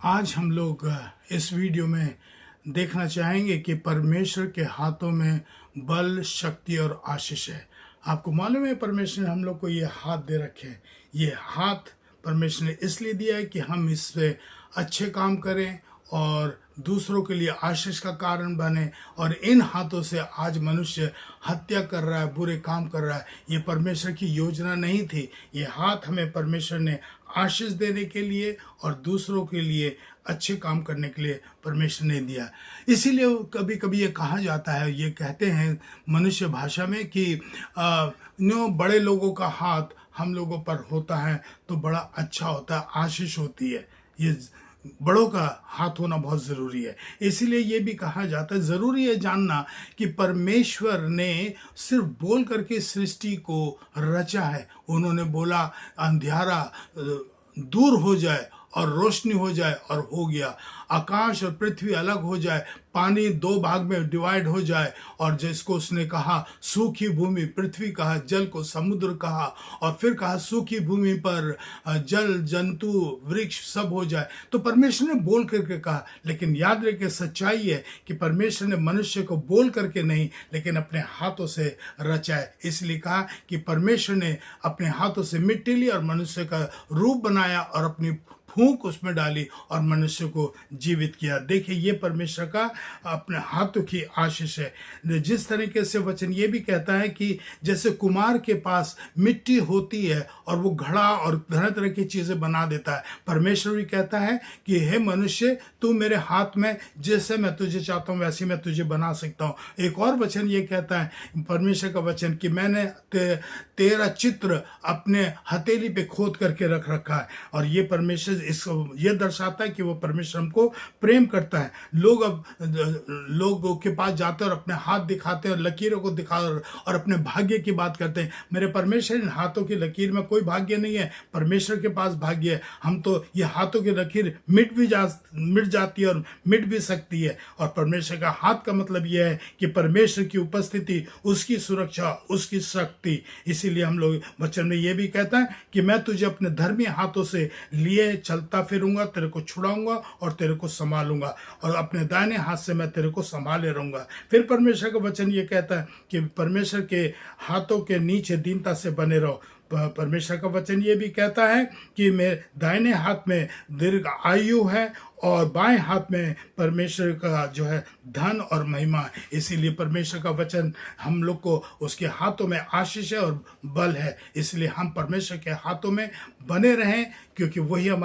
आज हम लोग इस वीडियो में देखना चाहेंगे कि परमेश्वर के हाथों में बल, शक्ति और आशीष है। आपको मालूम है परमेश्वर ने हम लोग को ये हाथ दे रखे हैं। ये हाथ परमेश्वर ने इसलिए दिया है कि हम इससे अच्छे काम करें और दूसरों के लिए आशीष का कारण बने। और इन हाथों से आज मनुष्य हत्या कर रहा है, बुरे काम कर रहा है। ये परमेश्वर की योजना नहीं थी। ये हाथ हमें परमेश्वर ने आशीष देने के लिए और दूसरों के लिए अच्छे काम करने के लिए परमेश्वर ने दिया। इसीलिए कभी कभी ये कहा जाता है, ये कहते हैं मनुष्य भाषा में कि बड़े लोगों का हाथ हम लोगों पर होता है तो बड़ा अच्छा होता है, आशीष होती है। ये बड़ों का हाथ होना बहुत ज़रूरी है। इसीलिए ये भी कहा जाता है, ज़रूरी है जानना कि परमेश्वर ने सिर्फ बोल करके सृष्टि को रचा है। उन्होंने बोला अंधियारा दूर हो जाए और रोशनी हो जाए और हो गया। आकाश और पृथ्वी अलग हो जाए, पानी दो भाग में डिवाइड हो जाए और जिसको उसने कहा सूखी भूमि, पृथ्वी कहा, जल को समुद्र कहा और फिर कहा सूखी भूमि पर जल, जंतु, वृक्ष सब हो जाए। तो परमेश्वर ने बोल करके कहा, लेकिन याद रखिए सच्चाई है कि परमेश्वर ने मनुष्य को बोल करके नहीं लेकिन अपने हाथों से रचा है। इसलिए कहा कि परमेश्वर ने अपने हाथों से मिट्टी ली और मनुष्य का रूप बनाया और अपनी फूंक उसमें डाली और मनुष्य को जीवित किया। देखिए ये परमेश्वर का अपने हाथों की आशीष है। जिस तरीके से वचन ये भी कहता है कि जैसे कुम्हार के पास मिट्टी होती है और वो घड़ा और तरह तरह की चीज़ें बना देता है, परमेश्वर भी कहता है कि हे मनुष्य, तू मेरे हाथ में जैसे मैं तुझे चाहता हूँ वैसे मैं तुझे बना सकता हूँ। एक और वचन ये कहता है परमेश्वर का वचन कि मैंने तेरा चित्र अपने हथेली पे खोद करके रख रखा है। और ये परमेश्वर इसको ये दर्शाता है कि वो परमेश्वर हमको प्रेम करता है। लोग अब लोगों के पास जाते हैं और अपने हाथ दिखाते हैं और लकीरों को दिखा और अपने भाग्य की बात करते हैं। मेरे परमेश्वर इन हाथों की लकीर में कोई भाग्य नहीं है, परमेश्वर के पास भाग्य है। हम तो ये हाथों की लकीर मिट जाती है और मिट भी सकती है। और परमेश्वर का हाथ का मतलब यह है कि परमेश्वर की उपस्थिति, उसकी सुरक्षा, उसकी शक्ति। इसीलिए हम लोग वचन में ये भी कहता है कि मैं तुझे अपने धर्मी हाथों से लिए चलता फिरूंगा, तेरे को छुड़ाऊंगा और तेरे को संभालूंगा और अपने दाहिने हाथ से मैं तेरे को संभाले रहूंगा। फिर परमेश्वर का वचन ये कहता है कि परमेश्वर के हाथों के नीचे दीनता से बने रहो। परमेश्वर का वचन ये भी कहता है कि मेरे दाहिने हाथ में दीर्घ आयु है और बाएं हाथ में परमेश्वर का जो है धन और महिमा है। इसीलिए परमेश्वर का वचन हम लोग को उसके हाथों में आशीष है और बल है। इसलिए हम परमेश्वर के हाथों में बने रहें क्योंकि वही हमारा